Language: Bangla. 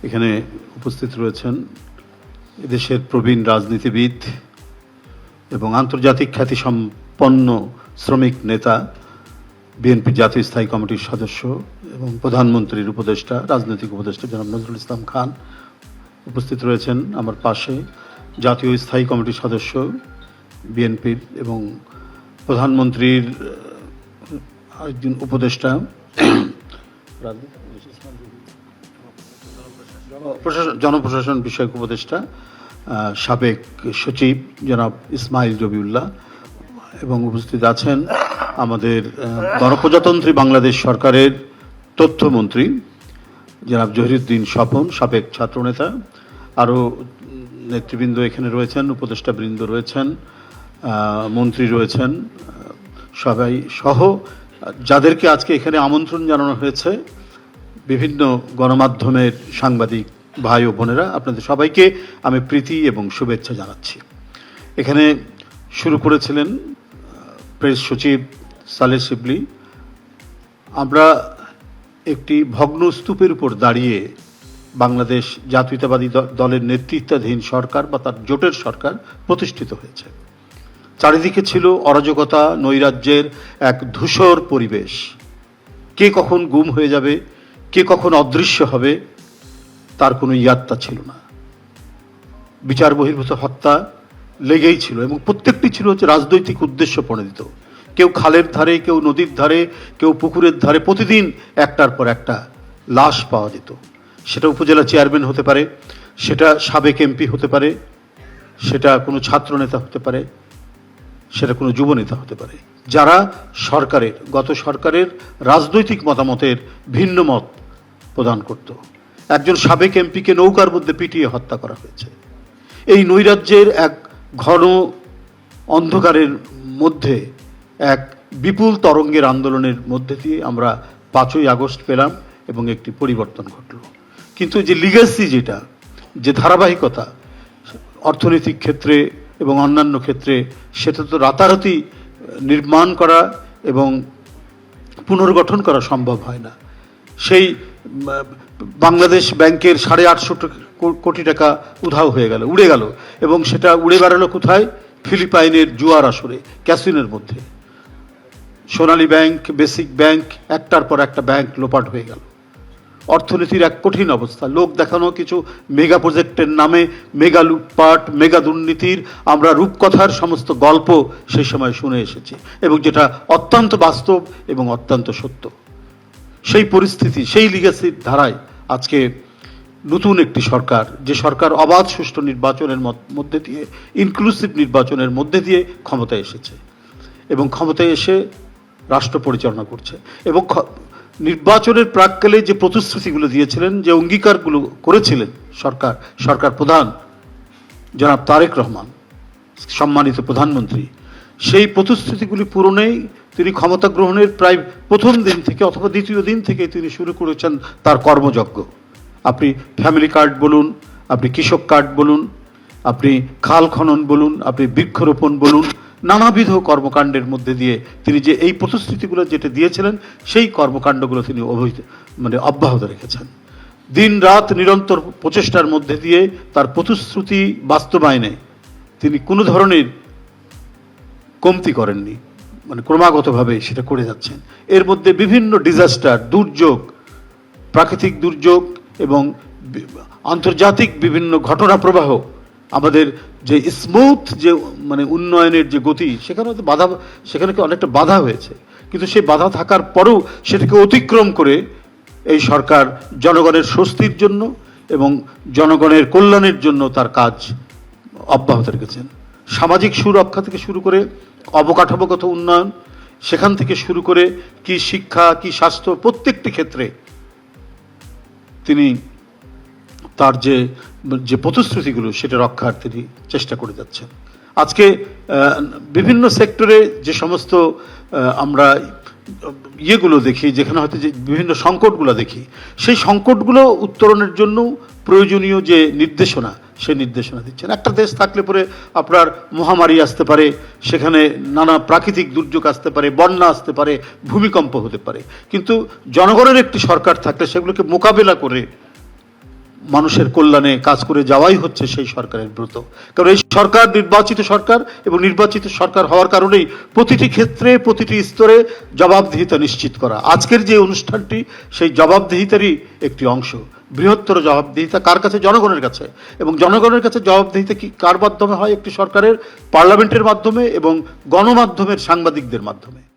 এখানে উপস্থিত রয়েছেন এদেশের প্রবীণ রাজনীতিবিদ এবং আন্তর্জাতিক খ্যাতিসম্পন্ন শ্রমিক নেতা, বিএনপি জাতীয় স্থায়ী কমিটির সদস্য এবং প্রধানমন্ত্রীর উপদেষ্টা, রাজনৈতিক উপদেষ্টা জনাব নজরুল ইসলাম খান। উপস্থিত রয়েছেন আমার পাশে জাতীয় স্থায়ী কমিটির সদস্য বিএনপির এবং প্রধানমন্ত্রীর আরেকজন উপদেষ্টা জনপ্রশাসন বিষয়ক উপদেষ্টা সাবেক সচিব জনাব ইসমাইল রবিউল্লাহ, এবং উপস্থিত আছেন আমাদের গণপ্রজাতন্ত্রী বাংলাদেশ সরকারের তথ্যমন্ত্রী জনাব জহিরুদ্দিন স্বপন, সাবেক ছাত্রনেতা। আরও নেতৃবৃন্দ এখানে রয়েছেন, উপদেষ্টাবৃন্দ রয়েছেন, মন্ত্রী রয়েছেন, সবাই সহ যাদেরকে আজকে এখানে আমন্ত্রণ জানানো হয়েছে, বিভিন্ন গণমাধ্যমের সাংবাদিক ভাই ও বোনেরা, আপনাদের সবাইকে আমি প্রীতি এবং শুভেচ্ছা জানাচ্ছি। এখানে শুরু করেছিলেন প্রেস সচিব সালেহ শিবলি। আমরা একটি ভগ্ন স্তূপের উপর দাঁড়িয়ে বাংলাদেশ জাতীয়তাবাদী দলের নেতৃত্বাধীন সরকার বা তার জোটের সরকার প্রতিষ্ঠিত হয়েছে। চারিদিকে ছিল অরাজকতা, নৈরাজ্যের এক ধূসর পরিবেশ। কে কখন গুম হয়ে যাবে, কে কখন অদৃশ্য হবে, তার কোনো ইয়াত্তা ছিল না। বিচার বহির্ভূত হত্যা লেগেই ছিল এবং প্রত্যেকটি ছিল হচ্ছে রাজনৈতিক উদ্দেশ্য প্রণোদিত। কেউ খালের ধারে, কেউ নদীর ধারে, কেউ পুকুরের ধারে প্রতিদিন একটার পর একটা লাশ পাওয়া যেত। সেটা উপজেলা চেয়ারম্যান হতে পারে, সেটা সাবেক এমপি হতে পারে, সেটা কোনো ছাত্র নেতা হতে পারে, সেটা কোনো যুব নেতা হতে পারে, যারা সরকারের, গত সরকারের রাজনৈতিক মতামতের ভিন্ন মত প্রদান করত। একজন সাবেক এমপিকে নৌকার মধ্যে পিটিয়ে হত্যা করা হয়েছে। এই নৈরাজ্যের এক ঘন অন্ধকারের মধ্যে এক বিপুল তরঙ্গের আন্দোলনের মধ্যে দিয়ে আমরা 5ই আগস্ট পেলাম এবং একটি পরিবর্তন ঘটল। কিন্তু যে লিগ্যাসি, যেটা যে ধারাবাহিকতা অর্থনৈতিক ক্ষেত্রে এবং অন্যান্য ক্ষেত্রে, সেটা তো রাতারাতি নির্মাণ করা এবং পুনর্গঠন করা সম্ভব হয় না। সেই বাংলাদেশ ব্যাংকের 850 কোটি টাকা উধাও হয়ে গেল, উড়ে গেল, এবং সেটা উড়ে বেড়ালো কোথায়? ফিলিপাইনের জুয়ার আসরে, ক্যাসিনোর মধ্যে। সোনালী ব্যাংক, বেসিক ব্যাংক, একটার পর একটা ব্যাংক লোপাট হয়ে গেল। অর্থনীতির এক কঠিন অবস্থা। লোক দেখানো কিছু মেগা প্রজেক্টের নামে মেগা লুটপাট, মেগা দুর্নীতির আমরা রূপকথার সমস্ত গল্প সেই সময় শুনে এসেছি, এবং যেটা অত্যন্ত বাস্তব এবং অত্যন্ত সত্য। সেই পরিস্থিতি, সেই লিগ্যাসির ধারায় আজকে নতুন একটি সরকার, যে সরকার অবাধ সুষ্ঠু নির্বাচনের মধ্যে দিয়ে, ইনক্লুসিভ নির্বাচনের মধ্যে দিয়ে ক্ষমতায় এসেছে এবং ক্ষমতায় এসে রাষ্ট্র পরিচালনা করছে। এবং নির্বাচনের প্রাক্কালে যে প্রতিশ্রুতিগুলো দিয়েছিলেন, যে অঙ্গীকারগুলো করেছিলেন সরকার প্রধান জনাব তারেক রহমান, সম্মানিত প্রধানমন্ত্রী, সেই প্রতিশ্রুতিগুলি পূরণেই তিনি ক্ষমতা গ্রহণের প্রায় প্রথম দিন থেকে অথবা দ্বিতীয় দিন থেকে তিনি শুরু করেছেন তার কর্মযজ্ঞ। আপনি ফ্যামিলি কার্ড বলুন, আপনি কৃষক কার্ড বলুন, আপনি খাল খনন বলুন, আপনি বৃক্ষরোপণ বলুন, নানাবিধ কর্মকাণ্ডের মধ্যে দিয়ে তিনি যে এই প্রতিশ্রুতিগুলো যেটা দিয়েছিলেন, সেই কর্মকাণ্ডগুলো তিনি অব্যাহত রেখেছেন। দিন রাত নিরন্তর প্রচেষ্টার মধ্যে দিয়ে তার প্রতিশ্রুতি বাস্তবায়নে তিনি কোনো ধরনের কমতি করেননি, ক্রমাগতভাবে সেটা করে যাচ্ছেন। এর মধ্যে বিভিন্ন ডিজাস্টার, দুর্যোগ, প্রাকৃতিক দুর্যোগ এবং আন্তর্জাতিক বিভিন্ন ঘটনা প্রবাহ, আমাদের যে স্মুথ যে উন্নয়নের যে গতি, সেখানে অনেকটা বাধা হয়েছে। কিন্তু সেই বাধা থাকার পরেও সেটাকে অতিক্রম করে এই সরকার জনগণের স্বস্তির জন্য এবং জনগণের কল্যাণের জন্য তার কাজ অব্যাহত রেখেছেন। সামাজিক সুরক্ষা থেকে শুরু করে অবকাঠামোগত উন্নয়ন, সেখান থেকে শুরু করে কি শিক্ষা, কি স্বাস্থ্য, প্রত্যেকটি ক্ষেত্রে তিনি তার যে প্রতিশ্রুতিগুলো সেটা রক্ষার তিনি চেষ্টা করে যাচ্ছেন। আজকে বিভিন্ন সেক্টরে যে সমস্ত আমরা ইয়েগুলো দেখি, যেখানে হয়তো যে বিভিন্ন সংকটগুলো দেখি, সেই সংকটগুলো উত্তরণের জন্য প্রয়োজনীয় যে নির্দেশনা, সেই নির্দেশনা দিচ্ছেন। একটা দেশ থাকলে পরে আপনার মহামারী আসতে পারে, সেখানে নানা প্রাকৃতিক দুর্যোগ আসতে পারে, বন্যা আসতে পারে, ভূমিকম্প হতে পারে, কিন্তু জনগণের একটি সরকার থাকলে সেগুলোকে মোকাবেলা করে মানুষের কল্যাণে কাজ করে যাওয়াই হচ্ছে সেই সরকারের ব্রত। কারণ এই সরকার নির্বাচিত সরকার, এবং নির্বাচিত সরকার হওয়ার কারণেই প্রতিটি ক্ষেত্রে প্রতিটি স্তরে জবাবদিহিতা নিশ্চিত করা। আজকের যে অনুষ্ঠানটি সেই জবাবদিহিতারই একটি অংশ। বৃহত্তর জবাবদিহিতা কার কাছে? জনগণের কাছে। এবং জনগণের কাছে জবাবদিহিতা কি কার মাধ্যমে হয়? একটি সরকারের পার্লামেন্টের মাধ্যমে এবং গণমাধ্যমের সাংবাদিকদের মাধ্যমে।